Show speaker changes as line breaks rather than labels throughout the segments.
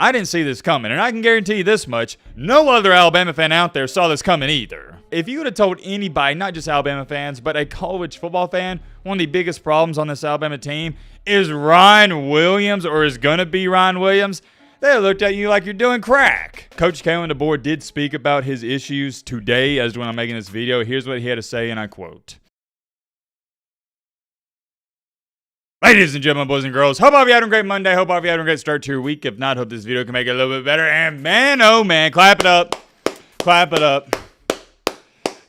I didn't see this coming, and I can guarantee you this much, no other Alabama fan out there saw this coming either. If you would have told anybody, not just Alabama fans, but a college football fan, one of the biggest problems on this Alabama team is Ryan Williams, or is going to be Ryan Williams, they looked at you like you're doing crack. Coach DeBoer did speak about his issues today as when I'm making this video. Here's what he had to say, and I quote. Ladies and gentlemen, boys and girls, hope all of you having a great Monday. Hope all of you having a great start to your week. If not, hope this video can make it a little bit better. And man, oh man, clap it up. Clap it up.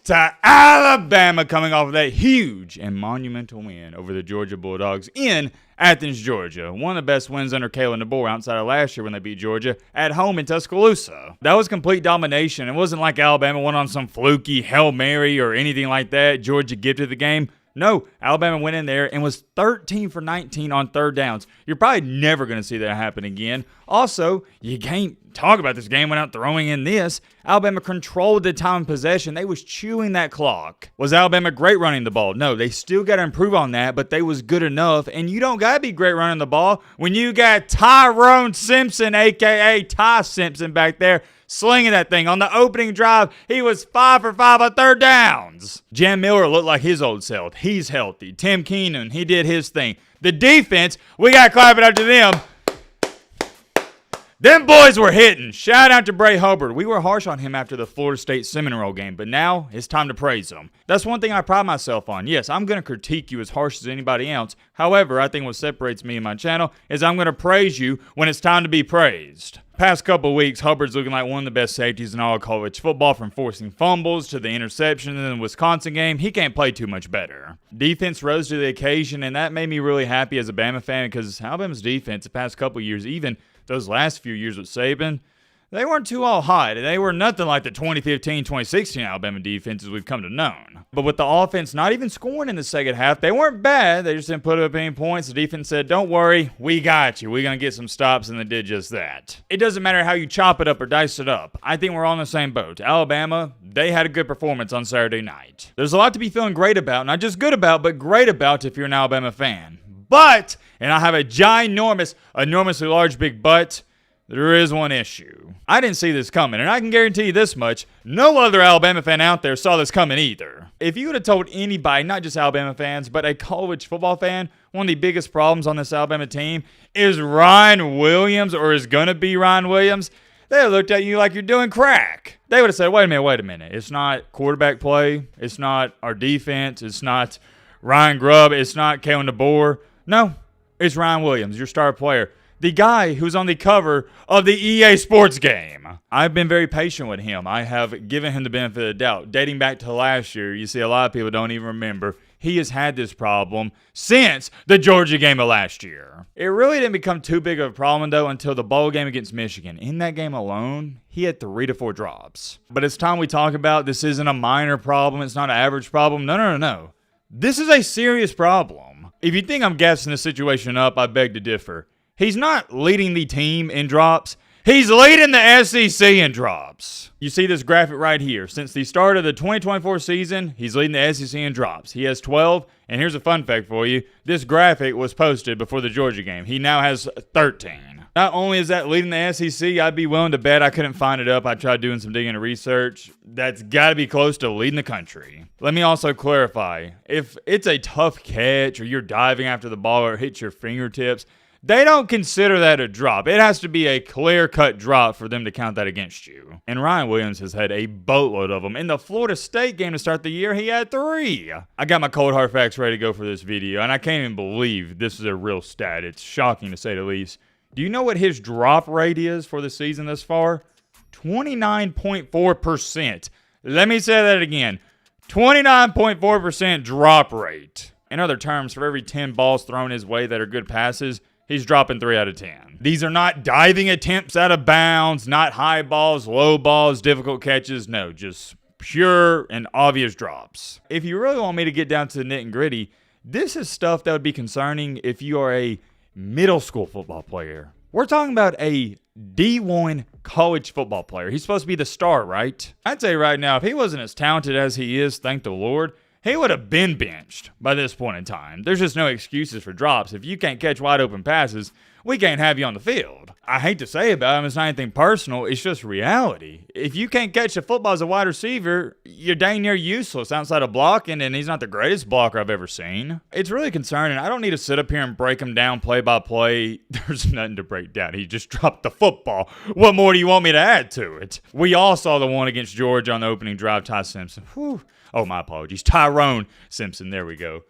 To Alabama coming off of that huge and monumental win over the Georgia Bulldogs in Athens, Georgia. One of the best wins under DeBoer outside of last year when they beat Georgia at home in Tuscaloosa. That was complete domination. It wasn't like Alabama went on some fluky Hail Mary or anything like that. Georgia gifted the game. No, Alabama went in there and was 13 for 19 on third downs. You're probably never going to see that happen again. Also, you can't talk about this game without throwing in this. Alabama controlled the time of possession. They was chewing that clock. Was Alabama great running the ball? No, they still got to improve on that, but they was good enough. And you don't got to be great running the ball when you got Tyrone Simpson, a.k.a. Ty Simpson, back there slinging that thing. On the opening drive, he was 5 for 5 on third downs. Jam Miller looked like his old self. He's healthy. Tim Keenan, he did his thing. The defense, we got to clap it up to them. Them boys were hitting. Shout out to Bray Hubbard. We were harsh on him after the Florida State Seminole game, but now it's time to praise him. That's one thing I pride myself on. Yes, I'm going to critique you as harsh as anybody else. However, I think what separates me and my channel is I'm going to praise you when it's time to be praised. Past couple of weeks, Hubbard's looking like one of the best safeties in all college football, from forcing fumbles to the interception in the Wisconsin game. He can't play too much better. Defense rose to the occasion, and that made me really happy as a Bama fan because Alabama's defense the past couple of years, even those last few years with Saban, they weren't too all hot. They were nothing like the 2015, 2016 Alabama defenses we've come to know. But with the offense not even scoring in the second half, they weren't bad. They just didn't put up any points. The defense said, don't worry, we got you. We're going to get some stops, and they did just that. It doesn't matter how you chop it up or dice it up. I think we're all in the same boat. Alabama, they had a good performance on Saturday night. There's a lot to be feeling great about, not just good about, but great about if you're an Alabama fan. But, and I have a ginormous, enormously large big but, there is one issue. I didn't see this coming, and I can guarantee you this much, no other Alabama fan out there saw this coming either. If you would have told anybody, not just Alabama fans, but a college football fan, one of the biggest problems on this Alabama team is Ryan Williams, or is going to be Ryan Williams, they looked at you like you're doing crack. They would have said, wait a minute. It's not quarterback play. It's not our defense. It's not Ryan Grubb. It's not Kalen DeBoer. No, it's Ryan Williams, your star player. The guy who's on the cover of the EA Sports game. I've been very patient with him. I have given him the benefit of the doubt. Dating back to last year, you see a lot of people don't even remember. He has had this problem since the Georgia game of last year. It really didn't become too big of a problem, though, until the bowl game against Michigan. In that game alone, he had 3 to 4 drops. But it's time we talk about this isn't a minor problem. It's not an average problem. No. This is a serious problem. If you think I'm gassing the situation up, I beg to differ. He's not leading the team in drops. He's leading the SEC in drops. You see this graphic right here. Since the start of the 2024 season, he's leading the SEC in drops. He has 12, and here's a fun fact for you. This graphic was posted before the Georgia game. He now has 13. Not only is that leading the SEC, I'd be willing to bet, I couldn't find it up. I tried doing some digging and research. That's got to be close to leading the country. Let me also clarify. If it's a tough catch or you're diving after the ball or it hits your fingertips, they don't consider that a drop. It has to be a clear-cut drop for them to count that against you. And Ryan Williams has had a boatload of them. In the Florida State game to start the year, he had 3. I got my cold hard facts ready to go for this video, and I can't even believe this is a real stat. It's shocking to say the least. Do you know what his drop rate is for the season thus far? 29.4%. Let me say that again. 29.4% drop rate. In other terms, for every 10 balls thrown his way that are good passes, he's dropping 3 out of 10. These are not diving attempts out of bounds, not high balls, low balls, difficult catches. No, just pure and obvious drops. If you really want me to get down to the nit and gritty, this is stuff that would be concerning if you are a middle school football player. We're talking about a D1 college football player. He's supposed to be the star, right? I'd say right now, if he wasn't as talented as he is, thank the Lord, he would have been benched by this point in time. There's just no excuses for drops. If you can't catch wide open passes, we can't have you on the field. I hate to say about him, it's not anything personal, it's just reality. If you can't catch a football as a wide receiver, you're dang near useless outside of blocking, and he's not the greatest blocker I've ever seen. It's really concerning. I don't need to sit up here and break him down play by play. There's nothing to break down. He just dropped the football. What more do you want me to add to it? We all saw the one against Georgia on the opening drive, Ty Simpson. Whew. Oh, my apologies. Tyrone Simpson, there we go.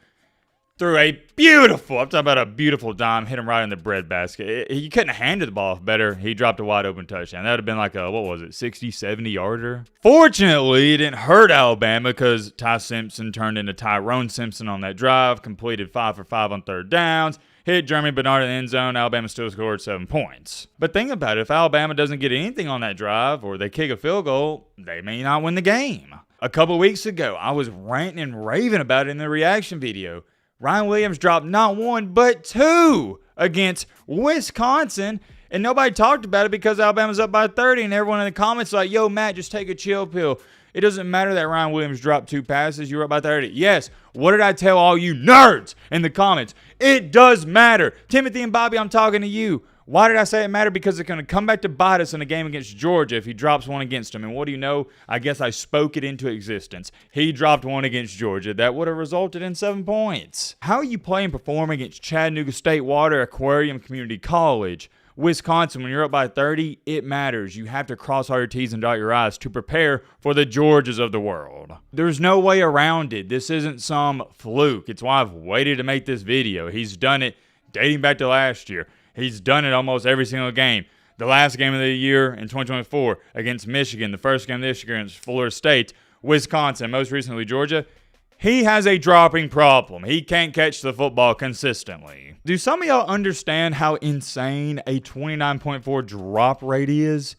Threw a beautiful, I'm talking about a beautiful dime, hit him right in the breadbasket. You couldn't have handed the ball off better. He dropped a wide open touchdown. That would have been like a, 60, 70 yarder. Fortunately, it didn't hurt Alabama because Ty Simpson turned into Tyrone Simpson on that drive, completed 5 for 5 on third downs, hit Jeremy Bernard in the end zone. Alabama still scored 7 points. But think about it. If Alabama doesn't get anything on that drive or they kick a field goal, they may not win the game. A couple weeks ago, I was ranting and raving about it in the reaction video. Ryan Williams dropped not 1, but 2 against Wisconsin, and nobody talked about it because Alabama's up by 30, and everyone in the comments like, yo, Matt, just take a chill pill. It doesn't matter that Ryan Williams dropped 2 passes. You were up by 30. Yes, what did I tell all you nerds in the comments? It does matter. Timothy and Bobby, I'm talking to you. Why did I say it mattered? Because it's going to come back to bite us in a game against Georgia if he drops 1 against him. And what do you know? I guess I spoke it into existence. He dropped 1 against Georgia. That would have resulted in 7 points. How you play and perform against Chattanooga State Water Aquarium Community College, Wisconsin, when you're up by 30, it matters. You have to cross all your T's and dot your I's to prepare for the Georgias of the world. There's no way around it. This isn't some fluke. It's why I've waited to make this video. He's done it dating back to last year. He's done it almost every single game. The last game of the year in 2024 against Michigan, the first game this year against Florida State, Wisconsin, most recently Georgia. He has a dropping problem. He can't catch the football consistently. Do some of y'all understand how insane a 29.4 drop rate is?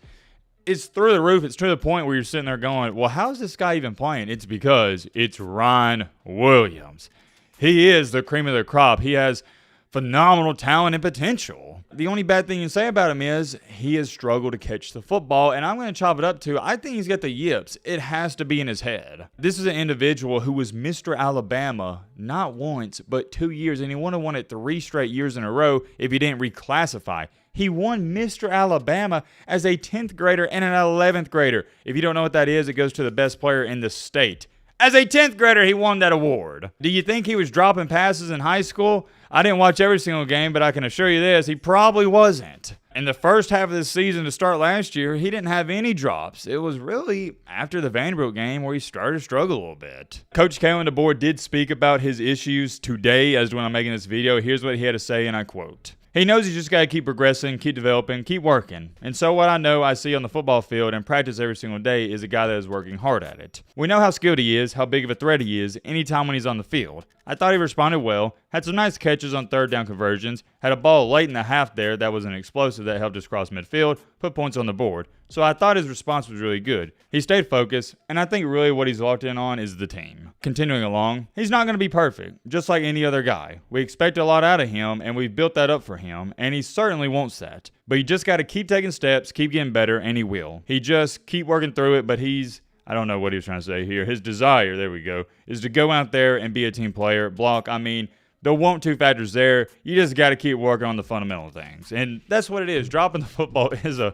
It's through the roof. It's to the point where you're sitting there going, well, how's this guy even playing? It's because it's Ryan Williams. He is the cream of the crop. He has phenomenal talent and potential. The only bad thing you can say about him is he has struggled to catch the football, and I'm going to chop it up to, I think he's got the yips. It has to be in his head. This is an individual who was Mr. Alabama not once, but 2 years, and he would have won it 3 straight years in a row if he didn't reclassify. He won Mr. Alabama as a 10th grader and an 11th grader. If you don't know what that is, it goes to the best player in the state. As a 10th grader, he won that award. Do you think he was dropping passes in high school? I didn't watch every single game, but I can assure you this, he probably wasn't. In the first half of the season to start last year, he didn't have any drops. It was really after the Vanderbilt game where he started to struggle a little bit. Coach Kalen DeBoer did speak about his issues today as when I'm making this video. Here's what he had to say, and I quote. He knows he's just got to keep progressing, keep developing, keep working. And so what I know I see on the football field and practice every single day is a guy that is working hard at it. We know how skilled he is, how big of a threat he is anytime when he's on the field. I thought he responded well, had some nice catches on third down conversions, had a ball late in the half there that was an explosive that helped us cross midfield, put points on the board. So I thought his response was really good. He stayed focused, and I think really what he's locked in on is the team. Continuing along, he's not going to be perfect, just like any other guy. We expect a lot out of him, and we've built that up for him, and he certainly wants that. But you just got to keep taking steps, keep getting better, and he will. He just keep working through it, but I don't know what he was trying to say here. His desire, there we go, is to go out there and be a team player. Block, the want-to factor's there. You just got to keep working on the fundamental things. And that's what it is. Dropping the football is a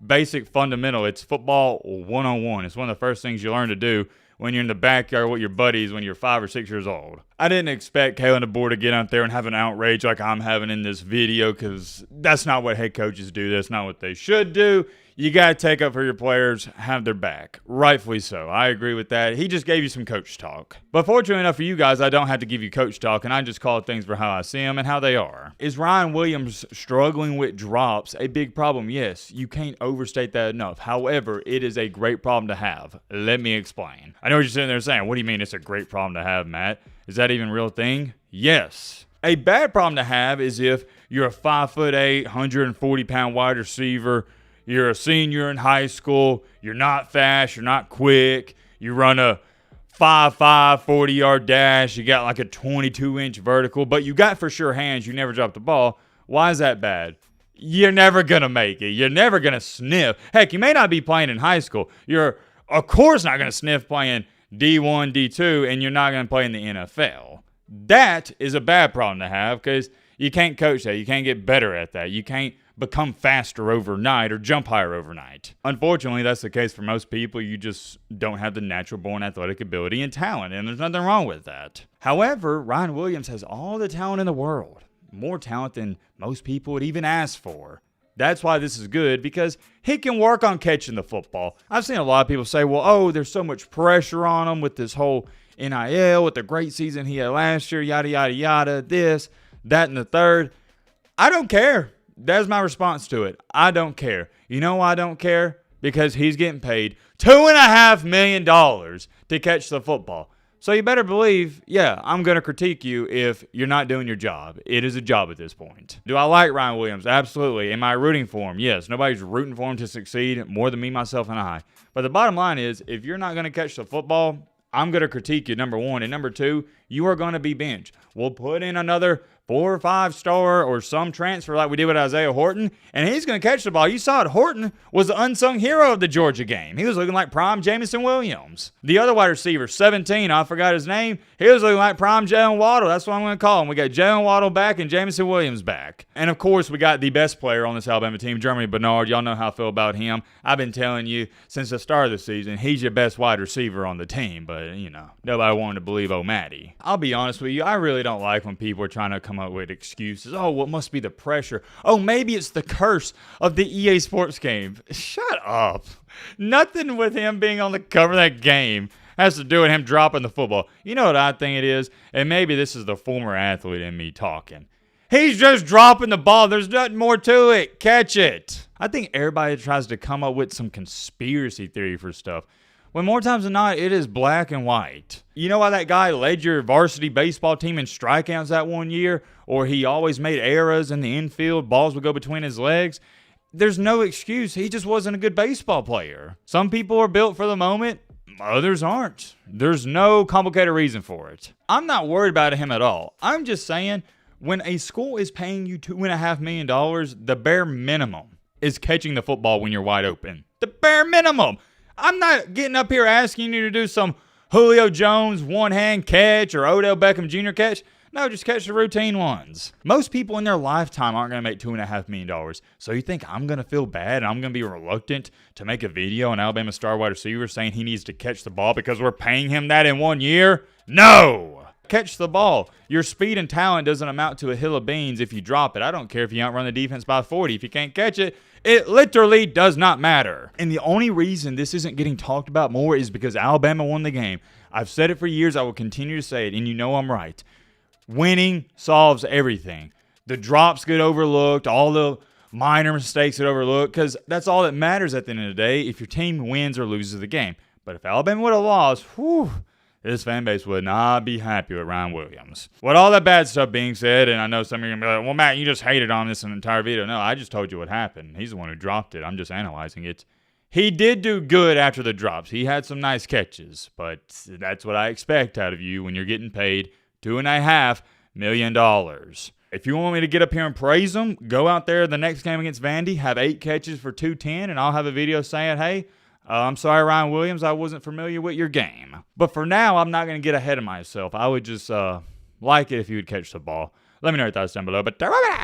basic fundamental. It's football 101. It's one of the first things you learn to do when you're in the backyard with your buddies when you're 5 or 6 years old. I didn't expect Kalen DeBoer to get out there and have an outrage like I'm having in this video because that's not what head coaches do. That's not what they should do. You got to take up for your players, have their back. Rightfully so. I agree with that. He just gave you some coach talk. But fortunately enough for you guys, I don't have to give you coach talk, and I just call things for how I see them and how they are. Is Ryan Williams struggling with drops a big problem? Yes. You can't overstate that enough. However, it is a great problem to have. Let me explain. I know what you're sitting there saying, what do you mean it's a great problem to have, Matt? Is that even a real thing? Yes. A bad problem to have is if you're a 5'8", 140-pound wide receiver. You're a senior in high school. You're not fast. You're not quick. You run a 5'5", 40-yard dash. You got like a 22-inch vertical, but you got for sure hands. You never drop the ball. Why is that bad? You're never going to make it. You're never going to sniff. Heck, you may not be playing in high school. You're, of course, not going to sniff playing D1, D2, and you're not going to play in the NFL. That is a bad problem to have because You can't coach that. You can't get better at that. You can't become faster overnight or jump higher overnight. Unfortunately, that's the case for most people. You just don't have the natural born athletic ability and talent, and there's nothing wrong with that. However, Ryan Williams has all the talent in the world, more talent than most people would even ask for. That's why this is good, because he can work on catching the football. I've seen a lot of people say, well, oh, there's so much pressure on him with this whole NIL, with the great season he had last year, yada, yada, yada, this, that, and the third. I don't care. That's my response to it. I don't care. You know why I don't care? Because he's getting paid $2.5 million to catch the football. So you better believe, yeah, I'm going to critique you if you're not doing your job. It is a job at this point. Do I like Ryan Williams? Absolutely. Am I rooting for him? Yes. Nobody's rooting for him to succeed more than me, myself, and I. But the bottom line is, if you're not going to catch the football, I'm going to critique you, number one. And number two, you are going to be benched. We'll put in another 4 or 5 star or some transfer like we did with Isaiah Horton, and he's going to catch the ball. You saw it. Horton was the unsung hero of the Georgia game. He was looking like prime Jamison Williams. The other wide receiver, 17, I forgot his name. He was looking like prime Jalen Waddle. That's what I'm going to call him. We got Jalen Waddle back and Jamison Williams back. And, of course, we got the best player on this Alabama team, Jeremy Bernard. Y'all know how I feel about him. I've been telling you since the start of the season, he's your best wide receiver on the team. But, nobody wanted to believe Matty. I'll be honest with you, I really don't like when people are trying to come up with excuses. Oh, what must be the pressure? Oh, maybe it's the curse of the EA Sports game. Shut up. Nothing with him being on the cover of that game has to do with him dropping the football. You know what I think it is? And maybe this is the former athlete in me talking. He's just dropping the ball. There's nothing more to it. Catch it. I think everybody tries to come up with some conspiracy theory for stuff, when more times than not, it is black and white. You know why that guy led your varsity baseball team in strikeouts that one year? Or he always made errors in the infield, balls would go between his legs? There's no excuse. He just wasn't a good baseball player. Some people are built for the moment. Others aren't. There's no complicated reason for it. I'm not worried about him at all. I'm just saying, when a school is paying you $2.5 million, the bare minimum is catching the football when you're wide open. The bare minimum. I'm not getting up here asking you to do some Julio Jones one-hand catch or Odell Beckham Jr. catch. No, just catch the routine ones. Most people in their lifetime aren't going to make $2.5 million. So you think I'm going to feel bad and I'm going to be reluctant to make a video on Alabama star wide receiver saying he needs to catch the ball because we're paying him that in 1 year? No! Catch the ball. Your speed and talent doesn't amount to a hill of beans if you drop it. I don't care if you outrun the defense by 40. If you can't catch it, it literally does not matter. And the only reason this isn't getting talked about more is because Alabama won the game. I've said it for years. I will continue to say it, and you know I'm right. Winning solves everything. The drops get overlooked. All the minor mistakes get overlooked because that's all that matters at the end of the day if your team wins or loses the game. But if Alabama would have lost, whew, this fan base would not be happy with Ryan Williams. With all that bad stuff being said, and I know some of you are going to be like, well, Matt, you just hated on this entire video. No, I just told you what happened. He's the one who dropped it. I'm just analyzing it. He did do good after the drops. He had some nice catches, but that's what I expect out of you when you're getting paid $2.5 million. If you want me to get up here and praise him, go out there the next game against Vandy, have 8 catches for 210, and I'll have a video saying, hey, I'm sorry, Ryan Williams, I wasn't familiar with your game. But for now, I'm not going to get ahead of myself. I would just like it if you would catch the ball. Let me know your thoughts down below. But